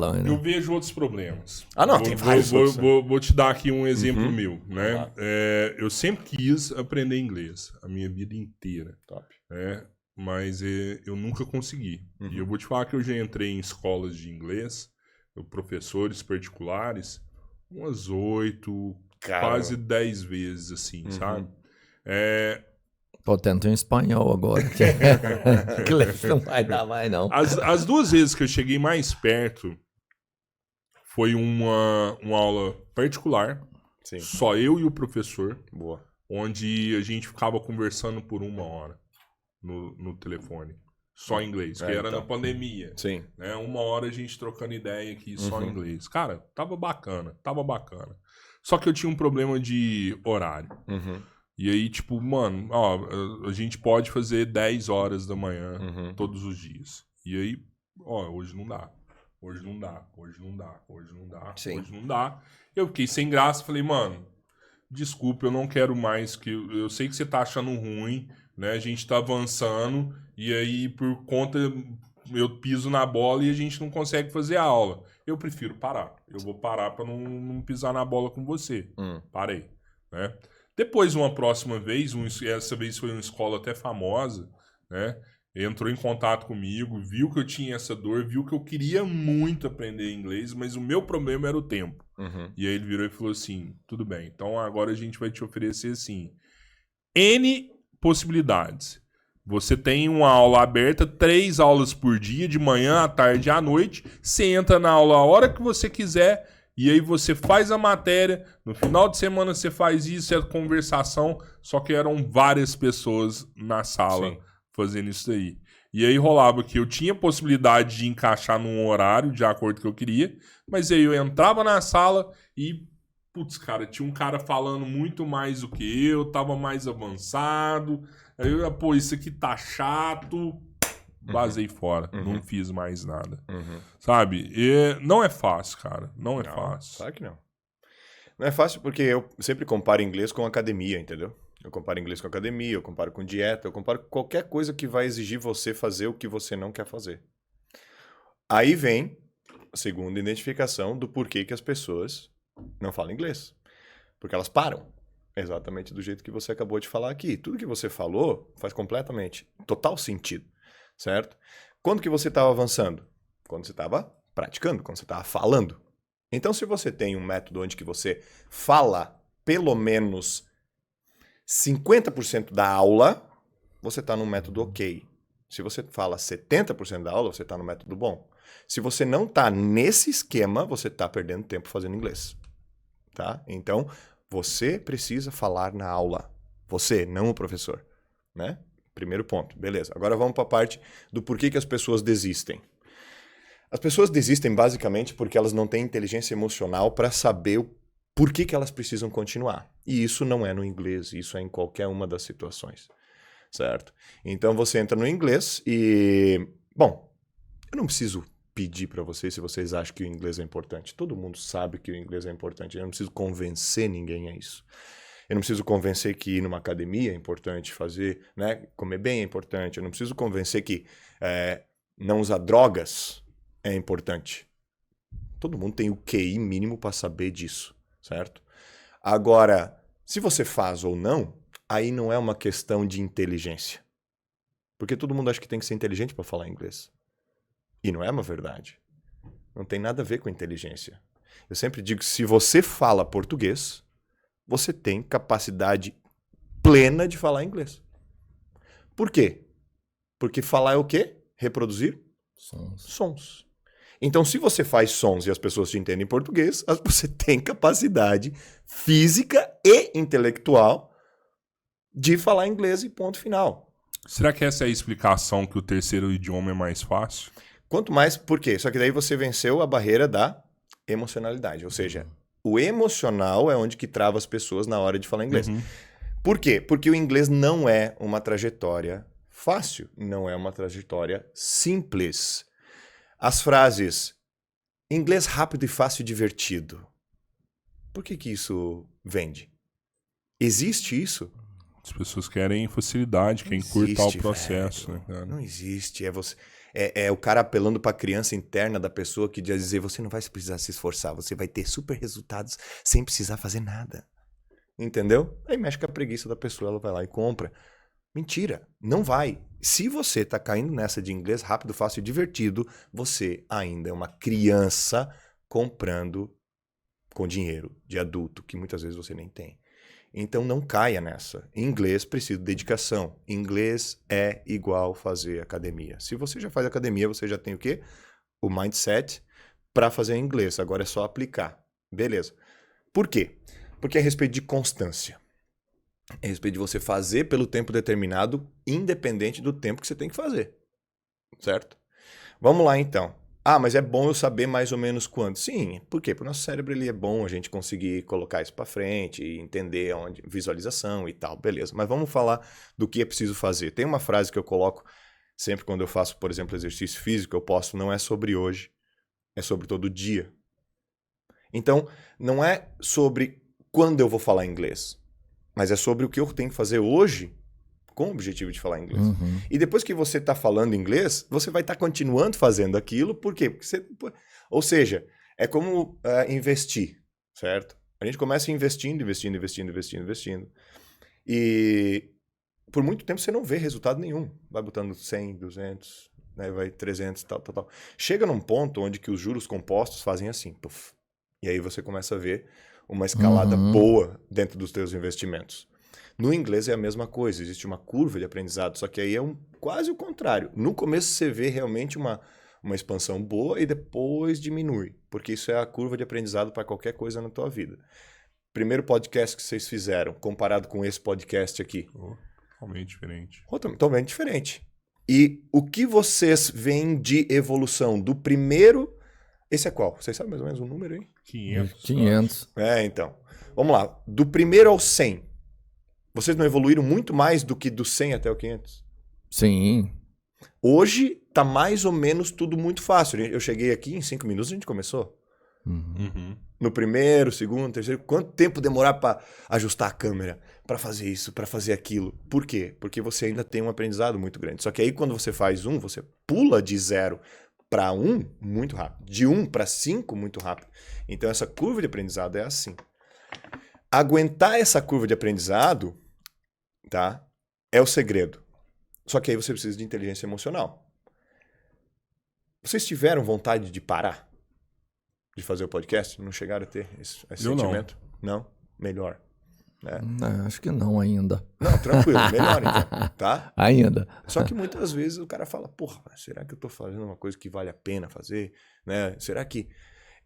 fala, né? Eu vejo outros problemas. Ah, não, tem vários outros, né? Vou te dar aqui um exemplo meu, né? Eu sempre quis aprender inglês, a minha vida inteira. Top. Né? Mas eu nunca consegui. E eu vou te falar que eu já entrei em escolas de inglês, professores particulares, umas 8, quase 10 vezes, assim, sabe? Pô, tenta em espanhol agora. Inglês não vai dar mais, não. As 2 vezes que eu cheguei mais perto foi uma aula particular, Sim. só eu e o professor, Boa. onde a gente ficava conversando por 1 hora no telefone. Só em inglês, que era então. na pandemia. Sim. Né? 1 hora a gente trocando ideia aqui só em inglês. Cara, tava bacana. Só que eu tinha um problema de horário. E aí, tipo, mano, ó, a gente pode fazer 10 horas da manhã todos os dias. E aí, ó, hoje não dá. Hoje não dá. Sim. Hoje não dá. Eu fiquei sem graça, falei, mano, desculpa, eu não quero mais que... Eu sei que você tá achando ruim, né? A gente tá avançando e aí, por conta... Eu piso na bola e a gente não consegue fazer a aula. Eu prefiro parar. Eu vou parar pra não pisar na bola com você. Parei, né? Depois, uma próxima vez, essa vez foi uma escola até famosa, né? Entrou em contato comigo, viu que eu tinha essa dor, viu que eu queria muito aprender inglês, mas o meu problema era o tempo. E aí ele virou e falou assim, tudo bem, então agora a gente vai te oferecer, assim, N possibilidades. Você tem uma aula aberta, 3 aulas por dia, de manhã, à tarde e à noite. Você entra na aula a hora que você quiser, e aí você faz a matéria, no final de semana você faz isso, é conversação, só que eram várias pessoas na sala fazendo isso aí. E aí rolava que eu tinha possibilidade de encaixar num horário, de acordo com o que eu queria, mas aí eu entrava na sala e, putz, cara, tinha um cara falando muito mais do que eu, tava mais avançado, aí eu, pô, isso aqui tá chato... Vazei fora, não fiz mais nada. Sabe? E não é fácil, cara. Não é fácil. Claro que não. Não é fácil porque eu sempre comparo inglês com academia, entendeu? Eu comparo inglês com academia, eu comparo com dieta, eu comparo com qualquer coisa que vai exigir você fazer o que você não quer fazer. Aí vem a segunda identificação do porquê que as pessoas não falam inglês. Porque elas param. Exatamente do jeito que você acabou de falar aqui. Tudo que você falou faz completamente, total sentido. Certo? Quando que você estava avançando? Quando você estava praticando, quando você estava falando. Então, se você tem um método onde que você fala pelo menos 50% da aula, você está num método ok. Se você fala 70% da aula, você está no método bom. Se você não está nesse esquema, você está perdendo tempo fazendo inglês. Tá? Então, você precisa falar na aula. Você, não o professor. Né? Primeiro ponto, beleza. Agora vamos para a parte do porquê que as pessoas desistem. As pessoas desistem basicamente porque elas não têm inteligência emocional para saber o porquê que elas precisam continuar. E isso não é no inglês, isso é em qualquer uma das situações, certo? Então você entra no inglês e... Bom, eu não preciso pedir para vocês se vocês acham que o inglês é importante. Todo mundo sabe que o inglês é importante, eu não preciso convencer ninguém a isso. Eu não preciso convencer que ir numa academia é importante fazer, né? Comer bem é importante. Eu não preciso convencer que não usar drogas é importante. Todo mundo tem o QI mínimo para saber disso, certo? Agora, se você faz ou não, aí não é uma questão de inteligência. Porque todo mundo acha que tem que ser inteligente para falar inglês. E não é uma verdade. Não tem nada a ver com inteligência. Eu sempre digo que se você fala português... você tem capacidade plena de falar inglês. Por quê? Porque falar é o quê? Reproduzir sons. Então, se você faz sons e as pessoas te entendem em português, você tem capacidade física e intelectual de falar inglês e ponto final. Será que essa é a explicação que o terceiro idioma é mais fácil? Quanto mais, por quê? Só que daí você venceu a barreira da emocionalidade, ou seja... O emocional é onde que trava as pessoas na hora de falar inglês. Por quê? Porque o inglês não é uma trajetória fácil, não é uma trajetória simples. As frases inglês rápido e fácil e divertido. Por que que isso vende? Existe isso? As pessoas querem facilidade, querem curtar o processo. Né, cara? Não existe. É o cara apelando para a criança interna da pessoa que diz dizer, você não vai precisar se esforçar, você vai ter super resultados sem precisar fazer nada. Entendeu? Aí mexe com a preguiça da pessoa, ela vai lá e compra. Mentira, não vai. Se você tá caindo nessa de inglês rápido, fácil e divertido, você ainda é uma criança comprando com dinheiro de adulto, que muitas vezes você nem tem. Então não caia nessa. Inglês precisa de dedicação. Inglês é igual fazer academia. Se você já faz academia, você já tem o quê? O mindset para fazer inglês. Agora é só aplicar. Beleza. Por quê? Porque é a respeito de constância. É a respeito de você fazer pelo tempo determinado, independente do tempo que você tem que fazer. Certo? Vamos lá então. Ah, mas é bom eu saber mais ou menos quando. Sim, por quê? Porque o nosso cérebro ele é bom a gente conseguir colocar isso para frente, e entender onde, visualização e tal, beleza. Mas vamos falar do que é preciso fazer. Tem uma frase que eu coloco sempre quando eu faço, por exemplo, exercício físico, eu posto, não é sobre hoje, é sobre todo dia. Então, não é sobre quando eu vou falar inglês, mas é sobre o que eu tenho que fazer hoje com o objetivo de falar inglês. Uhum. E depois que você está falando inglês, você vai estar continuando fazendo aquilo, por quê? Porque você, ou seja, é como investir, certo? A gente começa investindo. E por muito tempo você não vê resultado nenhum. Vai botando 100, 200, né? Vai 300, tal. Chega num ponto onde que os juros compostos fazem assim, puff. E aí você começa a ver uma escalada boa dentro dos teus investimentos. No inglês é a mesma coisa, existe uma curva de aprendizado, só que aí é quase o contrário. No começo você vê realmente uma expansão boa e depois diminui, porque isso é a curva de aprendizado para qualquer coisa na tua vida. Primeiro podcast que vocês fizeram, comparado com esse podcast aqui. Totalmente diferente. Totalmente diferente. E o que vocês veem de evolução do primeiro... Esse é qual? Vocês sabem mais ou menos o número aí? 500. Então. Vamos lá. Do primeiro ao 100. Vocês não evoluíram muito mais do que do 100 até o 500? Sim. Hoje tá mais ou menos tudo muito fácil. Eu cheguei aqui em 5 minutos, a gente começou. Uhum. No primeiro, segundo, terceiro. Quanto tempo demorar para ajustar a câmera? Para fazer isso, para fazer aquilo? Por quê? Porque você ainda tem um aprendizado muito grande. Só que aí quando você faz você pula de 0 para 1 muito rápido. De 1 para 5 muito rápido. Então essa curva de aprendizado é assim. Aguentar essa curva de aprendizado... tá? É o segredo. Só que aí você precisa de inteligência emocional. Vocês tiveram vontade de parar? De fazer o podcast? Não chegaram a ter esse sentimento? Não? Melhor. Não, acho que não ainda. Não, tranquilo. Melhor então, tá? Ainda. Só que muitas vezes o cara fala, porra, será que eu tô fazendo uma coisa que vale a pena fazer? Né? Será que...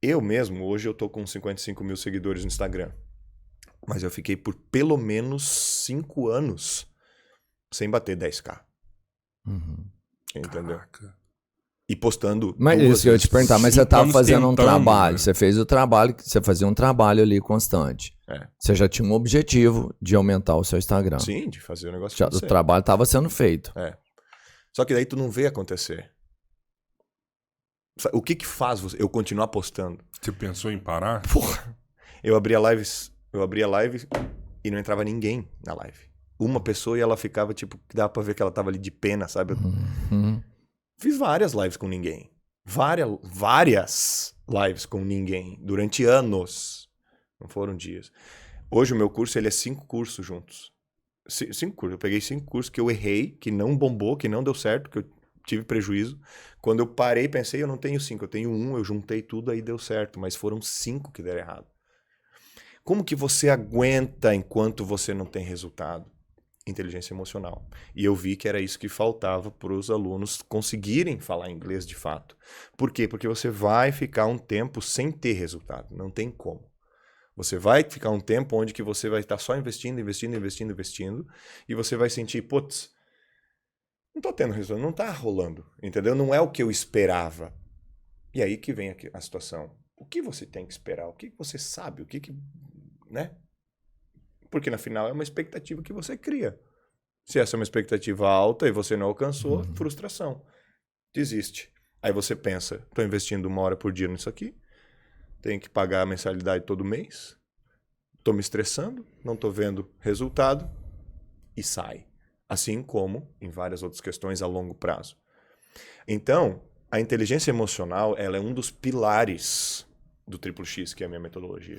Eu mesmo, hoje eu tô com 55 mil seguidores no Instagram. Mas eu fiquei por pelo menos 5 anos sem bater 10k. Uhum. Entendeu? Caraca. E postando. Mas isso que eu ia te perguntar, mas você estava fazendo um trabalho. Né? Você fez o trabalho, você fazia um trabalho ali constante. É. Você já tinha um objetivo de aumentar o seu Instagram. Sim, de fazer o negócio Já, o acontecer. trabalho estava sendo feito. É. Só que daí tu não vê acontecer. O que faz eu continuar postando? Você pensou em parar? Porra! Eu abria live e não entrava ninguém na live. Uma pessoa e ela ficava, tipo, dava pra ver que ela tava ali de pena, sabe? Uhum. Fiz várias lives com ninguém. Várias lives com ninguém. Durante anos. Não foram dias. Hoje o meu curso, ele é 5 cursos juntos. 5 cursos. Eu peguei 5 cursos que eu errei, que não bombou, que não deu certo, que eu tive prejuízo. Quando eu parei, pensei, eu não tenho 5, eu tenho 1, eu juntei tudo, aí deu certo. Mas foram 5 que deram errado. Como que você aguenta enquanto você não tem resultado? Inteligência emocional. E eu vi que era isso que faltava para os alunos conseguirem falar inglês de fato. Por quê? Porque você vai ficar um tempo sem ter resultado. Não tem como. Você vai ficar um tempo onde que você vai estar só investindo, e você vai sentir, putz, não tô tendo resultado, não tá rolando, entendeu? Não é o que eu esperava. E aí que vem a situação. O que você tem que esperar? O que você sabe? O que né? Porque, na final, é uma expectativa que você cria. Se essa é uma expectativa alta e você não alcançou, frustração. Desiste. Aí você pensa, estou investindo 1 hora por dia nisso aqui, tenho que pagar a mensalidade todo mês, estou me estressando, não estou vendo resultado, e sai. Assim como em várias outras questões a longo prazo. Então, a inteligência emocional, ela é um dos pilares do Triplo X, que é a minha metodologia.